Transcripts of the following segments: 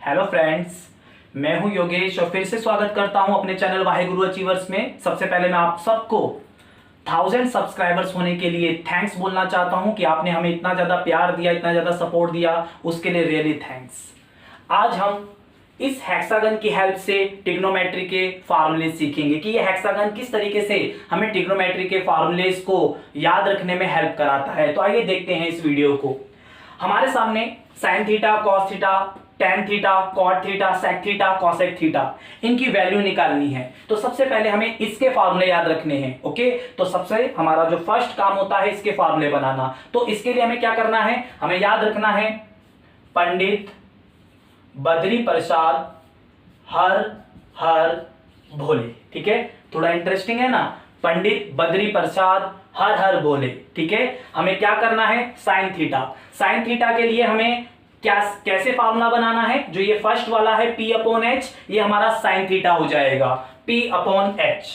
Hello friends, मैं हूं योगेश और फिर से स्वागत करता हूं अपने चैनल वाहेगुरु अचीवर्स में। सबसे पहले मैं आप सबको 1000 सब्सक्राइबर्स होने के लिए थैंक्स बोलना चाहता हूं कि आपने हमें इतना ज़्यादा प्यार दिया, इतना ज़्यादा सपोर्ट दिया, उसके लिए रियली थैंक्स। आज हम इस हेक्सागन की हेल्प से ट्रिग्नोमेट्री के फार्मूले सीखेंगे कि ये हेक्सागन किस तरीके से हमें ट्रिग्नोमेट्री के फार्मूलेस को याद रखने में हेल्प कराता है। तो आइए देखते हैं इस वीडियो को। हमारे सामने sine theta, cos theta, tan theta, cot theta, sec theta, cosec theta, इनकी वैल्यू निकालनी है। तो सबसे पहले हमें इसके फार्मूले याद रखने हैं। ओके, तो सबसे हमारा जो फर्स्ट काम होता है इसके फार्मूले बनाना। तो इसके लिए हमें क्या करना है, हमें याद रखना है पंडित बद्री प्रसाद हर हर भोले। ठीक है, थोड़ा इंटरेस्टिंग है ना, पंडित बद्री प्रसाद हर हर भोले। ठीक है, हमें क्या करना है, साइन थीटा। साइन थीटा के लिए हमें क्या कैसे फार्मूला बनाना है, जो ये फर्स्ट वाला है P अपॉन H, ये हमारा साइन थीटा हो जाएगा P अपॉन H।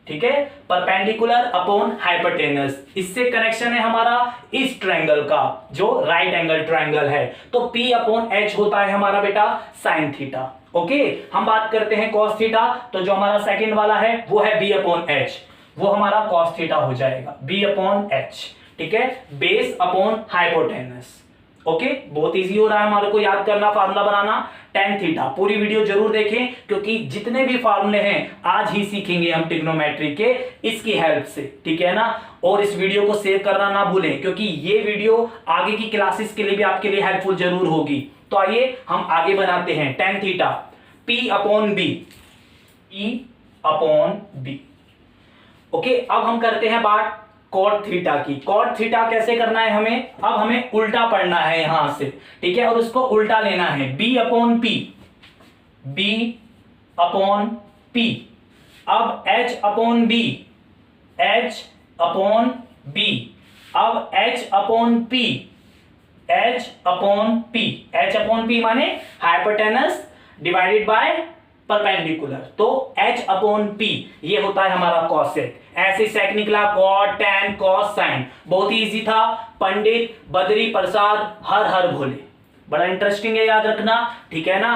ठीक है, परपेंडिकुलर अपॉन हाइपोटेनस, इससे कनेक्शन है हमारा इस ट्रायंगल का जो राइट एंगल ट्रायंगल है। तो P अपॉन H होता है हमारा बेटा साइन थीटा। ओके, हम बात करते हैं कॉस थीटा। तो जो हमारा सेकंड वाला है वो है B अपॉन H, वो हमारा कॉस थीटा हो जाएगा B अपॉन H। ठीक है, बेस अपॉन हाइपोटेनस। ओके, बहुत इजी हो रहा है हमारे को याद करना, फार्मूला बनाना। टेन थीटा, पूरी वीडियो जरूर देखें क्योंकि जितने भी फार्मूले हैं आज ही सीखेंगे हम ट्रिग्नोमेट्री के इसकी हेल्प से। ठीक है ना, और इस वीडियो को सेव करना ना भूलें क्योंकि ये वीडियो आगे की क्लासेस के लिए भी आपके लिए हेल्पफुल जरूर होगी। तो आइए हम आगे बनाते हैं। Tan theta P upon B, P upon B. Okay, अब हम करते हैं बात कॉट थीटा की। कॉट थीटा कैसे करना है हमें, अब हमें उल्टा पढ़ना है यहां से। ठीक है, और उसको उल्टा लेना है B upon P, B upon P। अब H upon B, H upon B। अब H upon P, H upon P। H upon P माने हाइपोटेनस डिवाइडेड बाय परपेंडिकुलर, तो H अपॉन P ये होता है हमारा कॉसेक। ऐसे सेक निकला कॉट, टैन, कॉस, साइन। बहुत ही इजी था। पंडित बद्री प्रसाद हर हर भोले, बड़ा इंटरेस्टिंग है, याद रखना। ठीक है ना,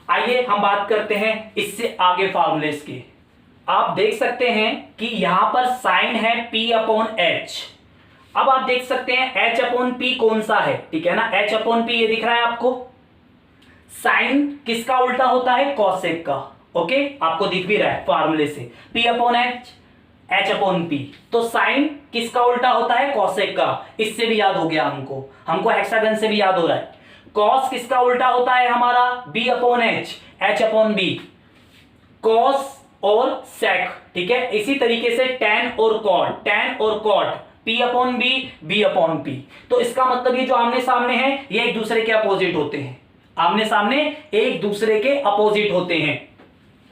आइए हम बात करते हैं इससे आगे फार्मूलेस की। आप देख सकते हैं कि यहां पर साइन है P अपॉन H। अब आप देख सकते हैं H अपॉन P कौन सा है। ठीक है ना, H अपॉन P ये दिख रहा है आपको। साइन किसका उल्टा होता है, कॉसेक का। ओके, आपको दिख भी रहा है फार्मूले से, P upon H, H upon P। तो साइन किसका उल्टा होता है, कॉसेक का। इससे भी याद हो गया हमको हेक्सागन से भी याद हो रहा है। कॉस किसका उल्टा होता है हमारा, B upon H, H upon B। Cos और सेक। ठीक है, इसी तरीके से टैन और कॉट, टैन और cot P upon B, B upon P। तो इसका मतलब ये जो आमने सामने है ये एक दूसरे के अपोजिट होते हैं। आमने सामने एक दूसरे के अपोजिट होते हैं।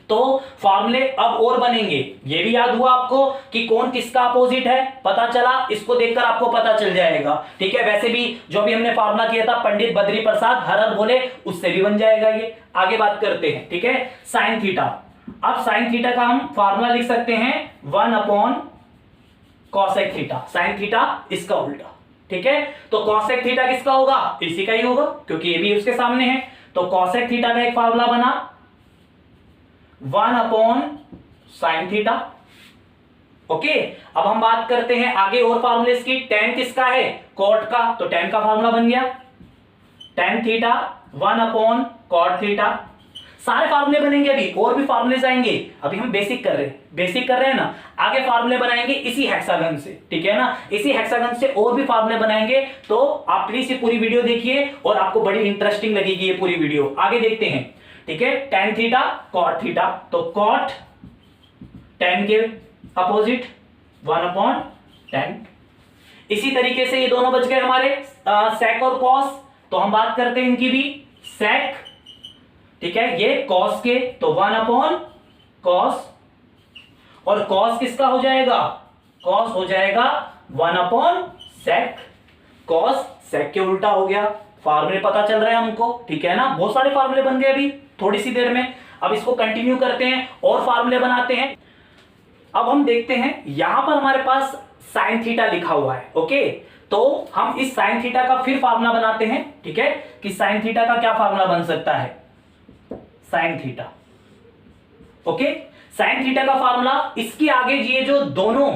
तो फार्मूले अब और बनेंगे। ये भी याद हुआ आपको कि कौन किसका अपोजिट है, पता चला, इसको देखकर आपको पता चल जाएगा। ठीक है, वैसे भी जो भी हमने फार्मूला किया था पंडित बद्री प्रसाद हर हर भोले, उससे भी बन जाएगा ये। आगे बात करते हैं। ठीक है, साइन थीटा। अब साइन थीटा का हम फार्मूला लिख सकते हैं 1 upon cosec theta. Sine theta इसका उल्टा। ठीक है, तो कॉसेक थीटा किसका होगा, इसी का ही होगा क्योंकि ये भी उसके सामने है। तो कॉसेक थीटा का एक फार्मूला बना 1 अपॉन साइन थीटा। ओके, अब हम बात करते हैं आगे और फार्मूलेस की। टेन किसका है, कॉट का, तो टेन का फार्मूला बन गया tan theta 1 upon cot theta. सारे फार्मूले बनेंगे, अभी और भी फार्मूलेस आएंगे। अभी हम बेसिक कर रहे हैं ना, आगे फार्मूले बनाएंगे इसी हेक्सागन से। ठीक है ना, इसी हेक्सागन से और भी फार्मूले बनाएंगे। तो आप प्लीज ये पूरी वीडियो देखिए और आपको बड़ी इंटरेस्टिंग लगेगी ये पूरी वीडियो। आगे देखते हैं। ठीक है, टेन थीटा कॉट थीटा, तो कॉट टेन के अपोजिट 1 अपॉन टेन। इसी तरीके से ये दोनों बच गए हमारे सेक और कॉस। तो हम बात करते हैं इनकी भी, सेक। ठीक है, ये कॉस के, तो 1 अपॉन कॉस। और कॉस किसका हो जाएगा, कॉस हो जाएगा 1 अपॉन सेक। कॉस सेक के उल्टा हो गया। फार्मूले पता चल रहे हैं हमको। ठीक है ना, बहुत सारे फार्मूले बन गए अभी थोड़ी सी देर में। अब इसको कंटिन्यू करते हैं और फार्मूले बनाते हैं। अब हम देखते हैं यहां पर हमारे पास साइन थीटा लिखा हुआ है। ओके, तो हम इस साइन थीटा का फिर फार्मूला बनाते हैं, ठीक है, कि साइन थीटा का क्या फार्मूला बन सकता है, sine theta. Okay, sine theta का फार्मूला, इसके आगे ये जो दोनों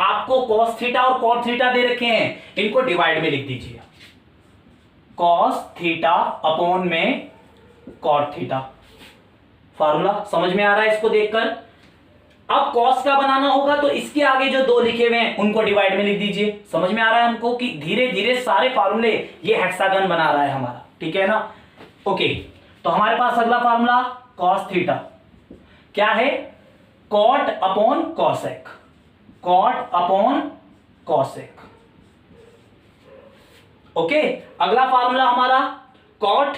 आपको कॉस थीटा और कॉट थीटा दे रखे हैं, इनको डिवाइड में लिख दीजिए, कॉस थीटा अपॉन में कॉट थीटा। फार्मूला समझ में आ रहा है इसको देखकर? अब कॉस का बनाना होगा तो इसके आगे जो दो लिखे हुए हैं उनको डिवाइड में लिख दीजिए। समझ में आ रहा है हमको कि धीरे धीरे सारे फार्मूले ये हेक्सागन बना रहा है हमारा, ठीक है ना। ओके, तो हमारे पास अगला फार्मूला कॉस थीटा क्या है, cot upon cosec, cot upon cosec. Okay, अगला फार्मूला हमारा कॉट,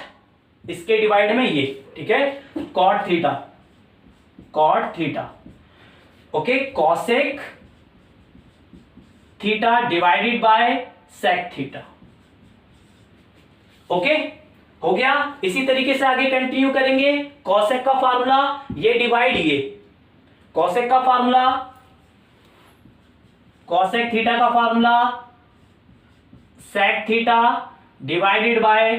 इसके डिवाइड में ये, ठीक है, cot theta, cot theta. Okay, cosec theta divided by sec theta. Okay, हो गया। इसी तरीके से आगे कंटिन्यू करेंगे। कॉसेक का फार्मूला ये डिवाइड ये, कॉसेक का फार्मूला, कॉसेक थीटा का formula sec theta divided by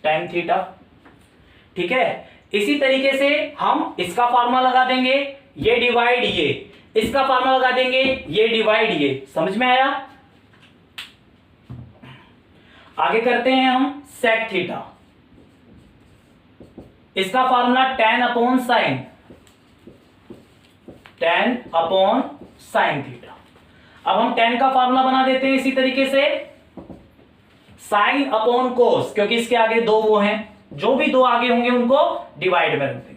tan theta, ठीक है। इसी तरीके से हम इसका फार्मूला लगा देंगे, ये डिवाइड ये, इसका फार्मूला लगा देंगे, ये डिवाइड ये। समझ में आया? आगे करते हैं हम सेक थीटा, इसका formula ten upon sine, ten upon sine theta. अब हम टेन का फार्मूला बना देते हैं इसी तरीके से, साइन अपॉन कोस, क्योंकि इसके आगे दो वो हैं, जो भी दो आगे होंगे उनको डिवाइड में रख देंगे।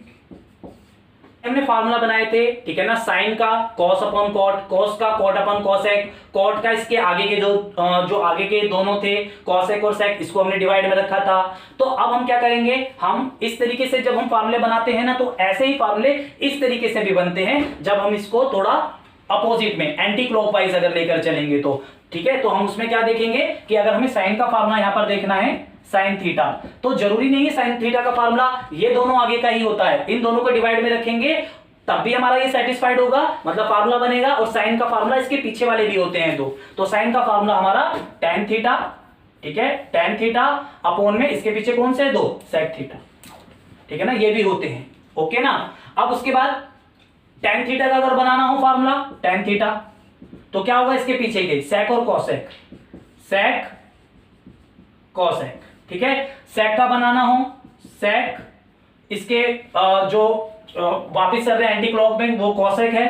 हमने फार्मूला बनाए थे, ठीक है ना, साइन का कॉस अपॉन कॉट, कॉस का कॉट अपॉन कॉसेक, कॉट का इसके आगे के जो आगे के दोनों थे कॉसेक और सेक, इसको हमने डिवाइड में रखा था। तो अब हम क्या करेंगे, हम इस तरीके से जब हम फार्मूले बनाते हैं ना, तो ऐसे ही फार्मूले इस तरीके से भी बनते हैं जब हम इसको थोड़ा अपोजिट में एंटी क्लॉकवाइज अगर लेकर चलेंगे तो, ठीक है। तो हम उसमें क्या देखेंगे कि अगर हमें साइन का फार्मूला यहां पर देखना है साइन थीटा, तो जरूरी नहीं है साइन थीटा का फार्मूला ये दोनों आगे का ही होता है, इन दोनों को डिवाइड में रखेंगे तब भी हमारा ये सेटिस्फाइड होगा, मतलब फार्मूला बनेगा। और साइन का फार्मूला इसके पीछे वाले भी होते हैं दो, तो साइन का फार्मूला हमारा टेन थीटा, ठीक है, टेन थीटा अपॉन में इसके पीछे कौन से दो, सेक थीटा, ठीक है ना, ये भी होते हैं। ओके ना। अब उसके बाद टेन थीटा का अगर बनाना हो फार्मूला टेन थीटा, तो क्या होगा, इसके पीछे के सेक और कॉसेक, सेक कॉसेक, ठीक है। सेक का बनाना हो सेक, इसके जो वापिस चल रहे हैं एंटी क्लॉक में वो कॉसेक है,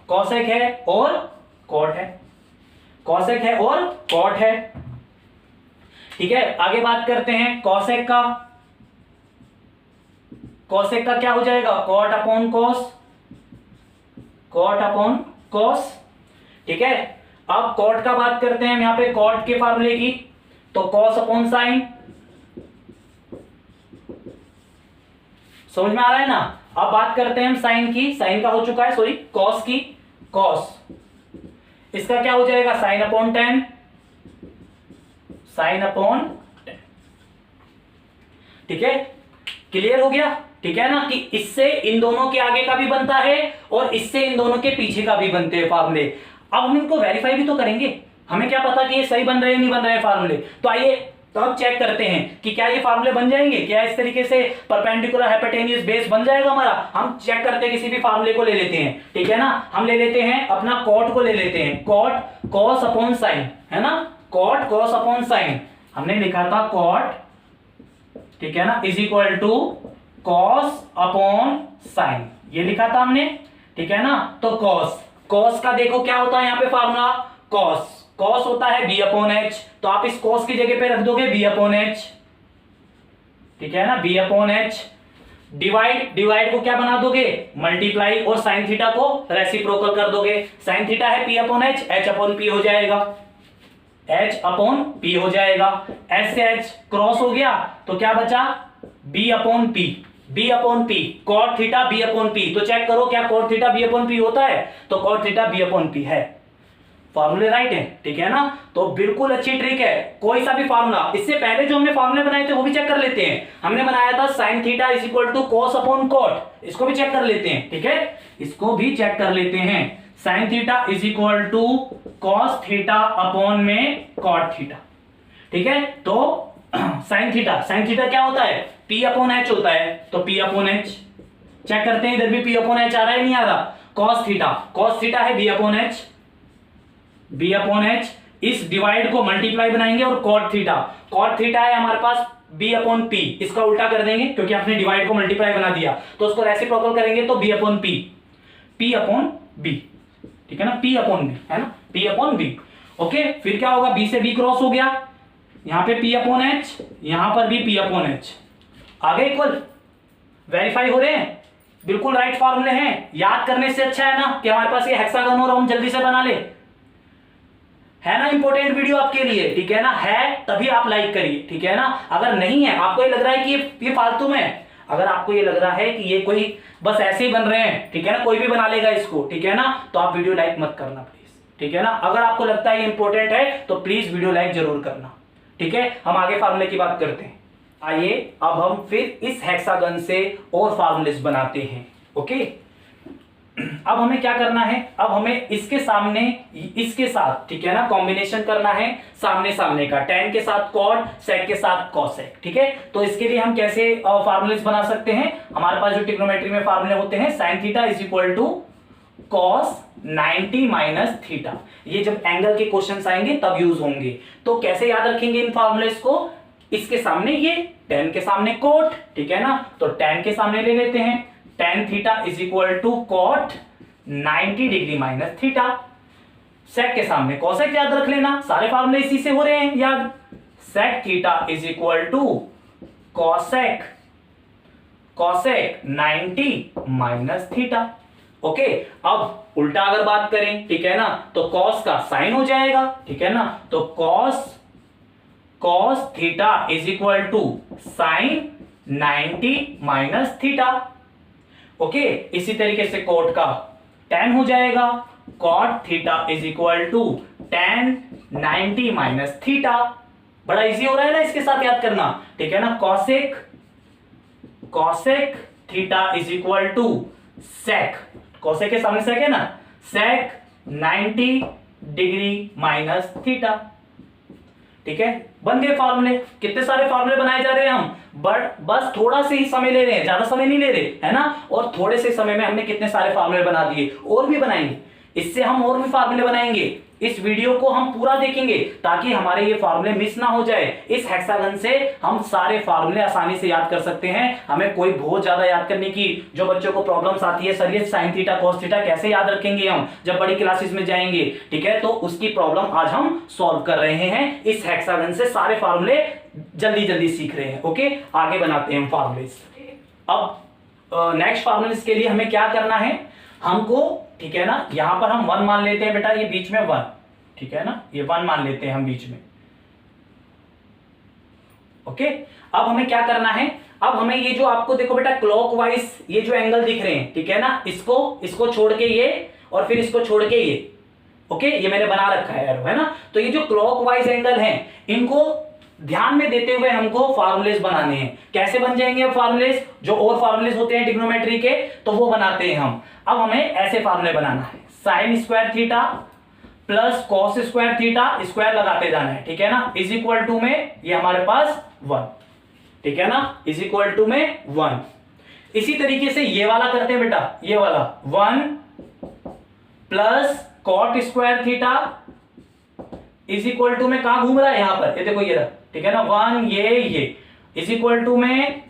कॉसेक है और कॉट है, कॉसेक है और कॉट है, ठीक है। आगे बात करते हैं कॉसेक का, कॉसेक का क्या हो जाएगा, cot upon cos, cot upon cos, ठीक है। अब कॉट का बात करते हैं यहां पे कॉट के फार्मूले की, तो कॉस अपॉन साइन, समझ में आ रहा है ना। अब बात करते हैं हम साइन की, साइन का हो चुका है, सॉरी कॉस की, कॉस, इसका क्या हो जाएगा, sine upon ten, sine upon ten, ठीक है। क्लियर हो गया, ठीक है ना, कि इससे इन दोनों के आगे का भी बनता है और इससे इन दोनों के पीछे का भी बनते हैं फार्मूले। अब हम इनको वेरीफाई भी तो करेंगे, हमें क्या पता कि ये सही बन रहे हैं नहीं बन रहे हैं फार्मूले। तो आइए तो अब चेक करते हैं कि क्या ये फार्मूले बन जाएंगे, क्या इस तरीके से परपेंडिकुलर हाइपोटेन्यूज बेस बन जाएगा हमारा। हम चेक करते हैं, किसी भी फार्मूले को ले लेते हैं, ठीक है ना। हम ले लेते हैं अपना कॉट को ले लेते हैं, कॉट कॉस अपॉन साइन, है ना, कॉट कॉस अपॉन साइन हमने लिखा था कॉट, ठीक है ना, is equal to cos upon sine, ये लिखा था हमने, ठीक है ना। तो कॉस, कॉस का देखो क्या होता है यहाँ पे फार्मूला, कॉस, कॉस होता है बी अपॉन एच, तो आप इस कॉस की जगह पे रख दोगे बी अपॉन एच, ठीक है ना, B upon H. Divide, divide को क्या बना दोगे, मल्टीप्लाई, और साइन थीटा को रेसिप्रोकल कर दोगे। साइन थीटा है P upon H, H upon P हो जाएगा, एच अपॉन पी हो जाएगा। एच से एच क्रॉस हो गया तो क्या बचा, B upon P, B upon P, cot theta B upon P. तो चेक करो क्या cot theta B upon P होता है, तो cot theta B upon P है, फार्मूले राइट है, ठीक है ना। तो बिल्कुल अच्छी ट्रिक है, कोई सा भी फार्मूला, इससे पहले जो हमने फार्मूले बनाए थे वो भी चेक कर लेते हैं। हमने बनाया था sine theta is equal to cos upon cot, इसको भी चेक कर लेते हैं, ठीक है, इसको भी चेक कर लेते हैं। Sine theta is equal to cos theta upon में कॉट थीटा। ठीक है, तो साइन थीटा क्या होता है, P अपॉन एच होता है, तो P अपॉन एच चेक करते हैं, इधर भी P अपॉन एच आ रहा है नहीं आ रहा। कॉस थीटा है B अपॉन एच, इस डिवाइड को मल्टीप्लाई बनाएंगे, और कॉट थीटा है हमारे पास B अपॉन P, इसका उल्टा कर देंगे क्योंकि आपने डिवाइड को मल्टीप्लाई बना दिया, तो उसको रेसिप्रोकल करेंगे तो B upon P upon B, ठीक है ना, P अपॉन B है ना, P अपॉन B। ओके, फिर क्या होगा, B से B क्रॉस हो गया, यहां पे P अपॉन एच, यहां पर भी P अपॉन एच, आगे इक्वल, वेरीफाई हो रहे हैं, बिल्कुल राइट फॉर्मूले हैं। याद करने से अच्छा है ना कि हमारे पास ये हेक्सागन हो रहा, हम जल्दी से बना ले, है ना, इंपॉर्टेंट वीडियो आपके लिए, ठीक है ना, है तभी आप लाइक करिए, ठीक है ना। अगर नहीं है, आपको ये लग रहा है कि ये फालतू में, अगर आपको ये लग रहा है कि ये कोई बस ऐसे ही बन रहे हैं, ठीक है ना, कोई भी बना लेगा इसको, ठीक है ना, तो आप वीडियो लाइक मत करना प्लीज, ठीक है ना। अगर आपको लगता है ये इंपॉर्टेंट है तो प्लीज वीडियो लाइक जरूर करना, ठीक है। हम आगे फार्मूले की बात करते हैं। आइए अब हम फिर इस हेक्सागन से और फार्मूलेस बनाते हैं। ओके, अब हमें क्या करना है, अब हमें इसके सामने इसके साथ, ठीक है ना, कॉम्बिनेशन करना है सामने सामने का, tan के साथ cot, sec के साथ cosec, ठीक है। तो इसके लिए हम कैसे फार्मूलेस बना सकते हैं, हमारे पास जो ट्रिग्नोमेट्री में फार्मूले होते हैं, sin theta is equal to cos 90 minus theta, ये जब एंगल के क्वेश्चंस आएंगे तब यूज होंगे। तो कैसे याद रखेंगे इन फार्मूलेस को, इसके सामने ये, tan के सामने cot, ठीक है ना, तो tan के सामने ले लेते हैं, tan theta is equal to cot 90 degree minus theta, sec के सामने cosec याद रख लेना, सारे फार्मूले इसी से हो रहे हैं याद, sec theta is equal to cosec 90 minus theta. Okay, अब उल्टा अगर बात करें, ठीक है ना, तो cos का साइन हो जाएगा, ठीक है ना, तो cos theta is equal to sine 90 minus theta. Okay, इसी तरीके से cot का tan हो जाएगा, cot theta is equal to tan 90 minus theta. बड़ा इजी हो रहा है ना इसके साथ याद करना, ठीक है ना, cosec theta is equal to sec, cosec के सामने sec है ना, sec 90 डिग्री माइनस थीटा, ठीक है। बन गए फार्मूले, कितने सारे फार्मूले बनाए जा रहे हैं हम, बस थोड़ा से ही समय ले रहे हैं, ज्यादा समय नहीं ले रहे, है ना, और थोड़े से समय में हमने कितने सारे फार्मूले बना दिए, और भी बनाएंगे, इससे हम और भी फार्मूले बनाएंगे। इस वीडियो को हम पूरा देखेंगे ताकि हमारे ये फार्मूले मिस ना हो जाए। इस हेक्सागन से हम सारे फार्मूले आसानी से याद कर सकते हैं, हमें कोई बहुत ज्यादा याद करने की जो बच्चों को प्रॉब्लम्स आती है, सर ये साइन थीटा कॉस थीटा कैसे याद रखेंगे हम जब बड़ी क्लासेस में जाएंगे, ठीक है, तो उसकी प्रॉब्लम आज हम सॉल्व कर रहे हैं। इस हेक्सागन से सारे फार्मूले जल्दी जल्दी सीख रहे हैं। ओके, आगे बनाते हैं हम फार्मूले। अब नेक्स्ट फार्मूले के लिए हमें क्या करना है, हमको, ठीक है ना, यहां पर हम 1 मान लेते हैं बेटा, ये बीच में 1, ठीक है ना, ये 1 मान लेते हैं हम बीच में। ओके, अब हमें क्या करना है, अब हमें ये जो आपको देखो बेटा क्लॉकवाइज ये जो एंगल दिख रहे हैं, ठीक है ना, इसको छोड़ के ये, और फिर इसको छोड़ के ये, ओके, ये मैंने बना रखा है एरो, है ना। तो ये जो क्लॉकवाइज एंगल हैं, इनको ध्यान में देते हुए हमको फार्मूलेस बनाने हैं। कैसे बन जाएंगे अब फार्मूलेस, जो और फार्मूलेस होते हैं ट्रिग्नोमेट्री के, तो वो बनाते हैं हम। अब हमें ऐसे फार्मूले बनाना है, sign square theta plus cos square theta, square लगाते जाना है, ठीक है ना, इज इक्वल टू में ये हमारे पास 1, ठीक है ना, इज इक्वल टू में 1। इसी तरीके से ये वाला करते हैं बेटा, ये वाला 1 plus cot square theta is equal to में कहां घूम रहा है, यहां पर, ये देखो ये रहा, ठीक है ना, 1 ये इज इक्वल टू में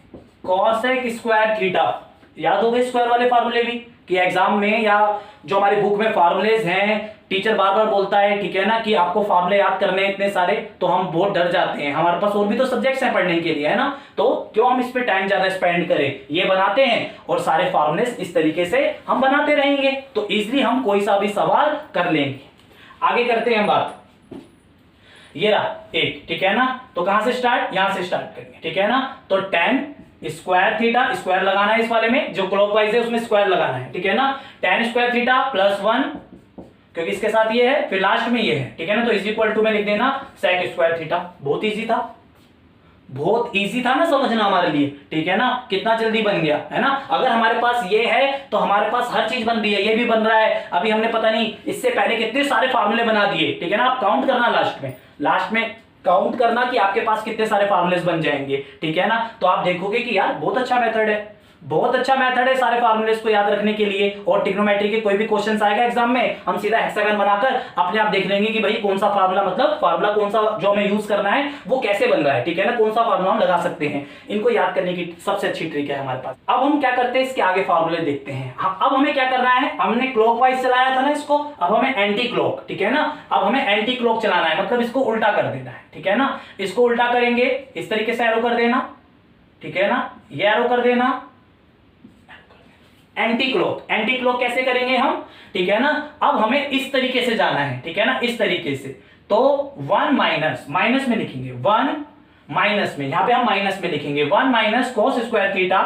कॉसेक स्क्वायर थीटा। याद हो गए स्क्वायर वाले फार्मूले भी, कि एग्जाम में या जो हमारी बुक में फार्मूलेज हैं, टीचर बार बार बोलता है, ठीक है ना, कि आपको फार्मूले याद करने हैं इतने सारे, तो हम बहुत डर जाते हैं, हमारे पास और भी तो सब्जेक्ट्स हैं पढ़ने के लिए, है ना, तो क्यों हम इस पे टाइम ज्यादा स्पेंड करें, ये बनाते हैं और सारे फार्मूलेज इस तरीके से हम बनाते रहेंगे, तो इजीली हम कोई सा भी सवाल कर लेंगे। आगे करते हैं बात, ये रहा एक, ठीक है ना, तो कहां से स्टार्ट, यहां से स्टार्ट करेंगे, ठीक है ना, तो tan स्क्वायर थीटा, स्क्वायर लगाना है इस वाले में, जो क्लॉकवाइज है उसमें स्क्वायर लगाना है, ठीक है ना, tan स्क्वायर थीटा प्लस 1, क्योंकि इसके साथ ये है, फिर लास्ट में ये है, ठीक है ना, तो इज इक्वल टू में लिख देना sec स्क्वायर थीटा। बहुत इजी था, बहुत इजी था ना समझना हमारे लिए, ठीक है ना, कितना जल्दी बन गया है ना। अगर हमारे पास ये है तो हमारे पास हर चीज बन रही है, ये भी बन रहा है। अभी हमने पता नहीं इससे पहले कितने सारे फार्मूले बना दिए, ठीक है ना। आप काउंट करना लास्ट में काउंट करना कि आपके पास कितने सारे फार्मूलेस बन जाएंगे, ठीक है ना। तो आप देखोगे कि यार बहुत अच्छा मेथड है, बहुत अच्छा मेथड है सारे फार्मूलेस को याद रखने के लिए। और ट्रिग्नोमेट्री के कोई भी क्वेश्चंस आएगा एग्जाम में, हम सीधा हेक्सागन बनाकर अपने आप देख लेंगे कि भाई कौन सा फार्मूला, मतलब फार्मूला कौन सा जो हमें यूज करना है वो कैसे बन रहा है, ठीक है ना, कौन सा फार्मूला हम लगा सकते हैं। इनको याद करने की सबसे अच्छी ट्रिक है हमारे पास। अब हम क्या करते हैं, इसके आगे फार्मूले देखते हैं। अब हमें क्या करना है, हमने क्लॉकवाइज चलाया था ना इसको, अब हमें एंटी क्लॉक, ठीक है ना, अब हमें एंटी क्लॉक चलाना है, मतलब इसको उल्टा कर देना है, ठीक है ना। इसको उल्टा करेंगे, इस तरीके से एरो कर देना, ठीक है ना, ये एरो कर देना, एंटी क्लॉक कैसे करेंगे हम, ठीक है ना। अब हमें इस तरीके से जाना है, ठीक है ना, इस तरीके से। तो 1 माइनस में लिखेंगे, 1 माइनस में, यहां पे हम माइनस में लिखेंगे 1 minus cos square theta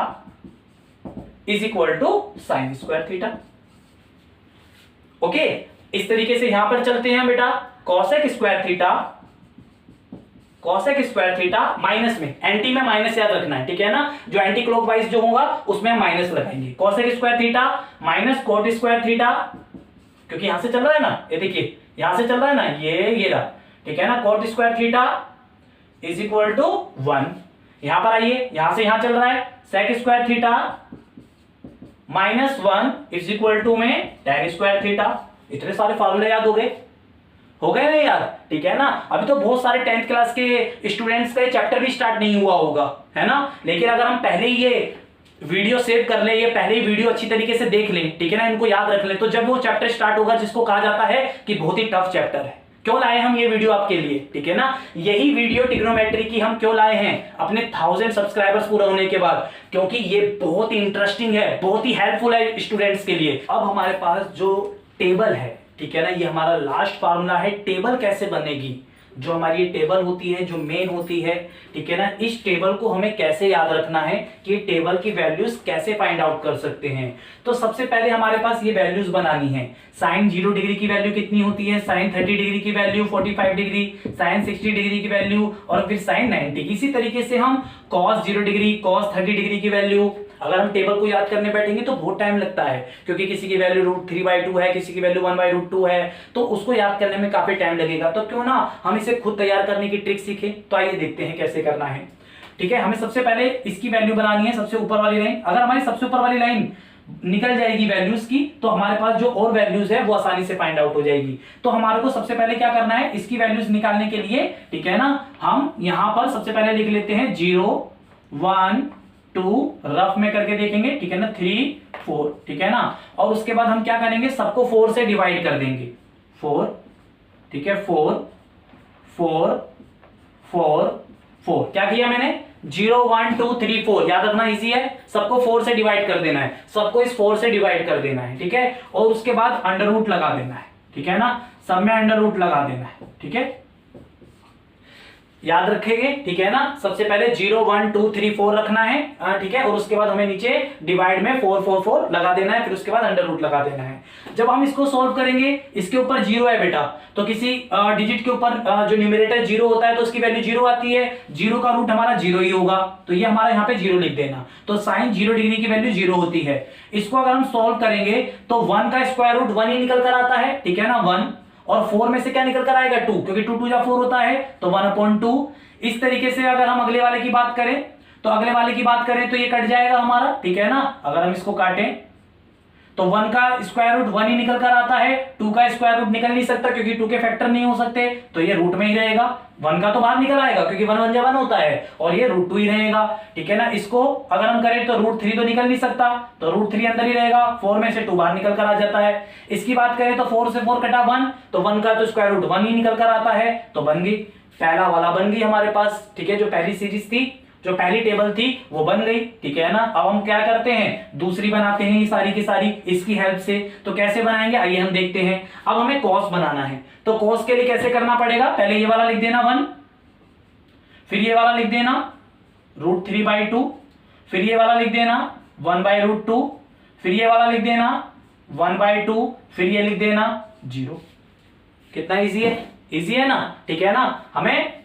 is equal to sine square theta. Okay, इस तरीके से यहां पर चलते हैं बेटा, कॉसेक स्क्वायर थीटा माइनस में, एंटी में माइनस याद रखना है, ठीक है ना। जो एंटी क्लॉकवाइज जो होगा उसमें हम माइनस लगाएंगे, cosec square theta minus cot square theta, क्योंकि यहां से चल रहा है ना, ये देखिए यहां से चल रहा है ना, ये रहा, ठीक है ना। Cot square theta is equal to 1, यहां पर आइए, यहां से यहां चल रहा है sec square theta minus 1 is equal to में टेन स्क्वायर थीटा। इतने सारे फार्मूले याद हो गए ना यार, ठीक है ना। अभी तो बहुत सारे 10th क्लास के स्टूडेंट्स का चैप्टर भी स्टार्ट नहीं हुआ होगा, है ना। लेकिन अगर हम पहले ही ये वीडियो सेव कर ले, ये पहले ही वीडियो अच्छी तरीके से देख लें, ठीक है ना, इनको याद रख लें, तो जब वो चैप्टर स्टार्ट होगा जिसको कहा जाता है कि बहुत ही टफ चैप्टर है, क्यों लाए हम ये वीडियो आपके लिए, ठीक है ना। यही वीडियो ट्रिग्नोमेट्री की हम क्यों लाए हैं अपने 1000 सब्सक्राइबर्स पूरा होने के बाद, क्योंकि ये बहुत ही इंटरेस्टिंग है, बहुत ही हेल्पफुल है स्टूडेंट्स के लिए। अब हमारे पास जो टेबल है, ठीक है ना, ये हमारा लास्ट फार्मूला है। टेबल कैसे बनेगी, जो हमारी ये टेबल होती है, जो मेन होती है, ठीक है ना, इस टेबल को हमें कैसे याद रखना है कि टेबल की वैल्यूज कैसे फाइंड आउट कर सकते हैं। तो सबसे पहले हमारे पास ये वैल्यूज बनानी है। साइन 0 डिग्री की वैल्यू कितनी होती है, साइन 30 डिग्री की वैल्यू 45 डिग्री, साइन 60 डिग्री की वैल्यू, और फिर साइन 90। इसी तरीके से हम कॉस 0 डिग्री, कॉस 30 डिग्री की वैल्यू, अगर हम टेबल को याद करने बैठेंगे तो बहुत टाइम लगता है, क्योंकि किसी की वैल्यू √3/2 है, किसी की वैल्यू 1/√2 है, तो उसको याद करने में काफी टाइम लगेगा। तो क्यों ना हम इसे खुद तैयार करने की ट्रिक सीखें। तो आइए देखते हैं कैसे करना है, ठीक है। हमें सबसे पहले इसकी वैल्यू बनानी है, सबसे ऊपर वाली लाइन। अगर हमारी सबसे ऊपर वाली लाइन निकल जाएगी वैल्यूज की, तो हमारे पास जो और वैल्यूज है वो आसानी से फाइंड आउट हो जाएगी। तो हमारे को सबसे पहले क्या करना है, इसकी वैल्यूज निकालने के लिए, ठीक है ना, हम यहां पर सबसे पहले लिख लेते हैं 0 1 2, रफ में करके देखेंगे, ठीक है ना, 3 4, ठीक है ना। और उसके बाद हम क्या करेंगे, सबको 4 से डिवाइड कर देंगे, 4, ठीक है, 4 4 4 4। क्या किया मैंने, 0 1 2 3 4, याद रखना इजी है, सबको 4 से डिवाइड कर देना है, सबको इस 4 से डिवाइड कर देना है, ठीक है। और उसके बाद अंडर रूट लगा देना है, ठीक है ना, सब में अंडर रूट लगा देना है, ठीक है, याद रखेंगे, ठीक है ना। सबसे पहले 0 1 2 3 4 रखना है, ठीक है, और उसके बाद हमें नीचे डिवाइड में 4 4 4 लगा देना है, फिर उसके बाद अंडर रूट लगा देना है। जब हम इसको सॉल्व करेंगे, इसके ऊपर 0 है बेटा, तो किसी डिजिट के ऊपर जो न्यूमरेटर 0 होता है तो उसकी वैल्यू 0 आती है, 0 का रूट हमारा 0 ही होगा, तो ये हमारा यहाँ पे 0 लिख देना। तो साइन 0 डिग्री की वैल्यू 0 होती है। इसको अगर हम सॉल्व करेंगे तो 1 का स्क्वायर रूट 1 ही निकल कर आता है, ठीक है ना, 1, और 4 में से क्या निकल कर आएगा, 2, क्योंकि 2 2 4 होता है, तो 1/2। इस तरीके से अगर हम अगले वाले की बात करें, तो अगले वाले की बात करें तो ये कट जाएगा हमारा, ठीक है ना। अगर हम इसको काटें तो 1 का स्क्वायर रूट 1 ही निकल कर आता है, 2 का स्क्वायर रूट निकल नहीं सकता क्योंकि 2 के फैक्टर नहीं हो सकते, तो ये रूट में ही रहेगा। 1 का तो बाहर निकल आएगा क्योंकि 1 1 1 होता है, और ये √2 ही रहेगा, ठीक है ना। इसको अगर हम करें तो √3 तो निकल नहीं सकता, तो √3 अंदर ही रहेगा, 4 में से 2 बाहर निकल कर आ जाता है। इसकी बात करें तो 4 से 4 कटा 1, तो 1 का तो स्क्वायर रूट 1 ही निकल कर आता है, तो बन गई, पहला वाला बन गई हमारे पास, ठीक है। जो पहली सीरीज थी, जो पहली टेबल थी वो बन गई, ठीक है ना। अब हम क्या करते हैं, दूसरी बनाते हैं, ये सारी की सारी इसकी हेल्प से। तो कैसे बनाएंगे, आइए हम देखते हैं। अब हमें कॉस बनाना है, तो कॉस के लिए कैसे करना पड़ेगा, पहले ये वाला लिख देना 1, फिर ये वाला लिख देना √3/2, फिर ये वाला लिख देना 1/√2, फिर ये वाला लिख देना 1/2, फिर ये लिख देना 0। कितना इजी है, इजी है ना, ठीक है ना। हमें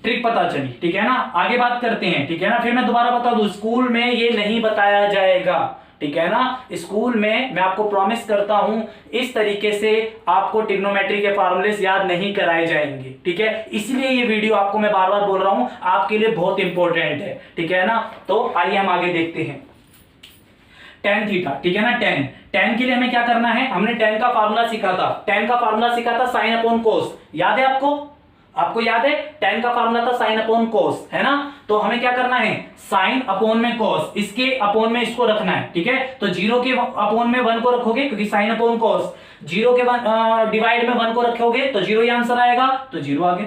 ट्रिक पता चली, ठीक है ना। आगे बात करते हैं, ठीक है ना। फिर मैं दोबारा बता दूं, स्कूल में ये नहीं बताया जाएगा, ठीक है ना। स्कूल में मैं आपको प्रॉमिस करता हूं इस तरीके से आपको ट्रिग्नोमेट्री के फार्मूलेस याद नहीं कराए जाएंगे, ठीक है। इसलिए ये वीडियो आपको मैं बार बार बोल रहा हूं, आपके लिए बहुत इंपॉर्टेंट है, ठीक है ना। तो आइए हम आगे देखते हैं। tan थीटा, ठीक है ना। tan के लिए हमें क्या करना है, हमने tan का फार्मूला सीखा था, tan का फार्मूला सीखा था sin अपॉन कोस, याद है आपको याद है tan का फार्मूला था sin अपॉन कोस, है ना। तो हमें क्या करना है, sin अपॉन में कोस, इसके अपॉन में इसको रखना है, ठीक है। तो 0 के अपॉन में 1 को रखोगे, क्योंकि sin अपॉन कोस, 0 के डिवाइड में 1 को रखोगे तो 0 ही आंसर आएगा, तो 0 आ गया।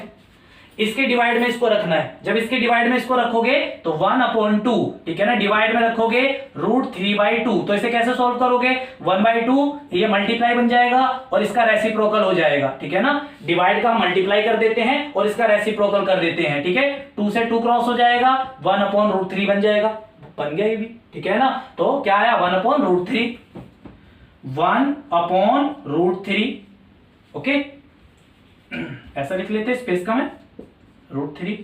इसके डिवाइड में इसको रखना है, जब इसके डिवाइड में इसको रखोगे तो 1/2, ठीक है ना। डिवाइड में रखोगे √3/2, तो इसे कैसे सॉल्व करोगे, 1/2 ये मल्टीप्लाई बन जाएगा और इसका रेसिप्रोकल हो जाएगा, ठीक है ना। डिवाइड का मल्टीप्लाई कर देते हैं और इसका रेसिप्रोकल कर देते हैं, ठीक है। 2 से 2 क्रॉस हो जाएगा, 1/√3 बन जाएगा, बन गया ये भी, ठीक है ना। तो क्या आया, 1/√3, 1/√3, ओके। ऐसा लिख लेते हैं, स्पेस का मैं √3,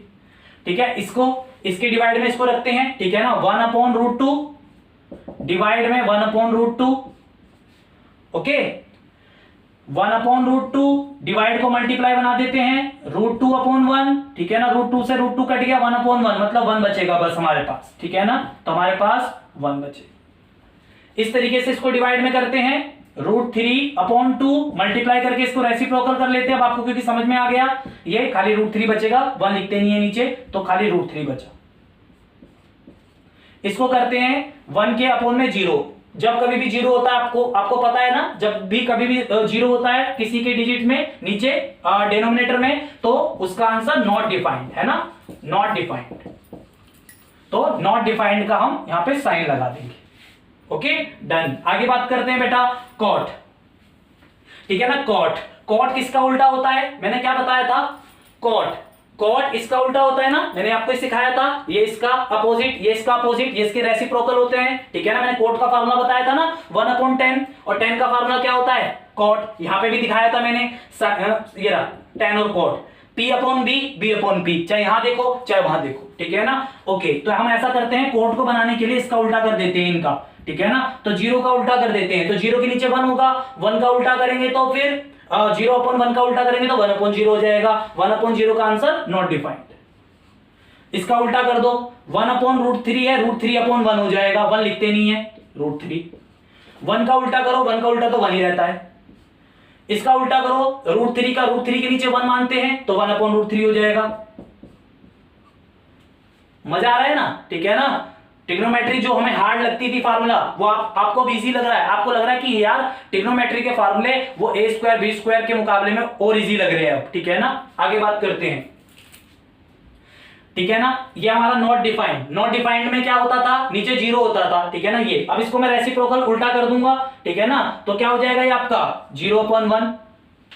ठीक है। इसको इसके डिवाइड में इसको रखते हैं, ठीक है ना। 1/√2 डिवाइड में 1/√2, ओके। 1/√2 डिवाइड को मल्टीप्लाई बना देते हैं, √2/1, ठीक है ना। √2 से √2 कट गया, 1/1 मतलब 1 बचेगा बस हमारे पास, ठीक है ना। तो हमारे पास 1 बचे। इस तरीके से इसको डिवाइड में करते हैं, √3/2 मल्टीप्लाई करके इसको रेसिप्रोकल कर लेते हैं। अब आपको क्योंकि समझ में आ गया, ये खाली √3 बचेगा, 1 लिखते नहीं है नीचे, तो खाली √3 बचा। इसको करते हैं 1 के अपॉन में 0, जब कभी भी 0 होता है, आपको पता है ना, जब भी कभी भी 0 होता है किसी के डिजिट में नीचे डिनोमिनेटर में, तो उसका आंसर नॉट डिफाइंड, है ना, नॉट डिफाइंड। तो नॉट डिफाइंड का हम यहां पे साइन लगा देंगे, ओके डन। आगे बात करते हैं बेटा कॉट, ठीक है ना। कॉट किसका उल्टा होता है, मैंने क्या बताया था, कॉट इसका उल्टा होता है ना, मैंने आपको सिखाया था। ये इसका अपोजिट, ये इसका अपोजिट, ये इसके रेसिप्रोकल होते हैं, ठीक है ना। मैंने कॉट का फार्मूला बताया था ना, 1/10, और 10 का फार्मूला क्या होता है, कॉट। यहां पे भी दिखाया था मैंने, ये रहा tan और कॉट, P/B, B/P, चाहे यहां देखो चाहे वहां देखो, ठीक है ना। ओके, तो हम ऐसा करते हैं, कॉट को बनाने के लिए इसका उल्टा कर देते हैं इनका, ठीक है ना। तो 0 का उल्टा कर देते हैं, तो 0 के नीचे 1 होगा, 1 का उल्टा करेंगे तो फिर 0/1 का उल्टा करेंगे तो 1/0 हो जाएगा, 1/0 का आंसर नॉट डिफाइंड। इसका उल्टा कर दो, 1/√3 है, √3/1 हो जाएगा, 1 लिखते नहीं है, √3। 1 का उल्टा करो, 1 का उल्टा तो 1 ही रहता है। इसका उल्टा करो, √3 का √3 के नीचे 1 मानते हैं तो 1/√3 हो जाएगा। मजा आ रहा है ना, ठीक है ना। ट्रिग्नोमेट्री जो हमें हार्ड लगती थी फार्मूला, वो आपको भी इजी लग रहा है, आपको लग रहा है कि यार ट्रिग्नोमेट्री के फार्मूले वो a² b² के मुकाबले में और इजी लग रहे हैं अब, ठीक है ना। आगे बात करते हैं, ठीक है ना। ये हमारा नॉट डिफाइंड में क्या होता था, नीचे 0 होता था, ठीक है ना। ये अब इसको मैं रेसिप्रोकल उल्टा कर दूंगा, ठीक है ना। तो क्या हो जाएगा ये आपका 0/1,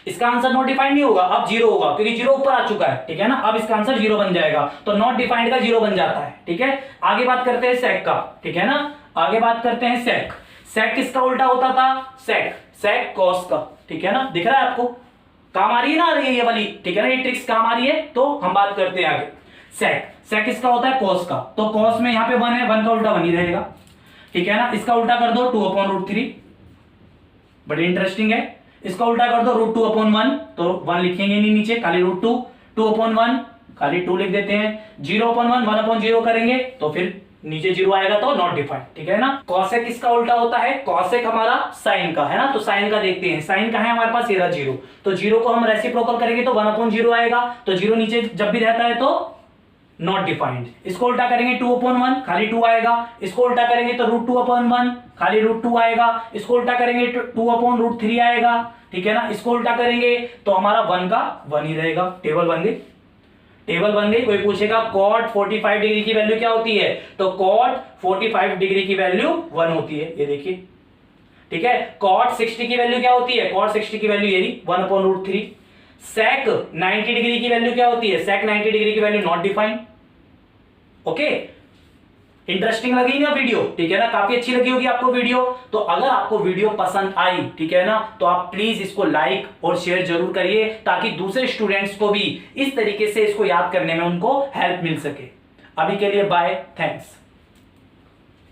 इसका आंसर नॉट डिफाइंड नहीं होगा, अब 0 होगा, क्योंकि 0 ऊपर आ चुका है, ठीक है ना। अब इसका आंसर 0 बन जाएगा, तो नॉट डिफाइंड का 0 बन जाता है, ठीक है। आगे बात करते हैं सेक का, ठीक है ना। आगे बात करते हैं सेक किसका उल्टा होता था, सेक कॉस का, ठीक है ना। दिख रहा है आपको, काम आ रही है ना ये वाली, ठीक है ना, ये ट्रिक्स काम आ रही है। तो हम बात करते हैं आगे, सेक किसका होता है, कॉस का। तो कॉस में यहाँ पे 1 है, 1 का उल्टा 1 ही रहेगा, ठीक है ना। इसका उल्टा कर दो 2/√3, बड़ी इंटरेस्टिंग है। इसका उल्टा कर दो √2/1, तो 1 लिखेंगे नहीं नीचे, खाली √2, 2/1 खाली 2 लिख देते हैं, 0/1 1/0 करेंगे तो फिर नीचे 0 आएगा, तो नॉट डिफाइंड, ठीक है ना। कॉसेक किसका उल्टा होता है, कॉसेक हमारा साइन का, है ना। तो साइन का देखते हैं, साइन का है हमारे पास, ये रहा 0, तो 0 को हम रेसिप्रोकल करेंगे तो 1/0 आएगा, तो 0 नीचे जब भी रहता है तो नॉट डिफाइंड। इसको उल्टा करेंगे 2/1 खाली 2 आएगा, इसको उल्टा करेंगे तो √2/1 खाली √2 आएगा, इसको उल्टा करेंगे 2/√3 आएगा, ठीक है ना। इसको उल्टा करेंगे तो हमारा 1 का 1 ही रहेगा। टेबल बन गई। कोई पूछेगा cot 45 डिग्री की वैल्यू क्या होती है, तो cot 45 डिग्री की वैल्यू 1 होती है, ये देखिए, ठीक है। cot 60 की वैल्यू क्या होती है, cot 60 की वैल्यू ये 1/√3। sec 90 डिग्री की वैल्यू क्या होती है, sec 90 डिग्री की value not defined, okay. Interesting लगी ना वीडियो, ठीक है ना, काफी अच्छी लगी होगी आपको वीडियो। तो अगर आपको वीडियो पसंद आई, ठीक है ना, तो आप प्लीज इसको लाइक और शेयर जरूर करिए, ताकि दूसरे स्टूडेंट्स को भी इस तरीके से इसको याद करने में उनको हेल्प मिल सके। अभी के लिए बाय, थैंक्स।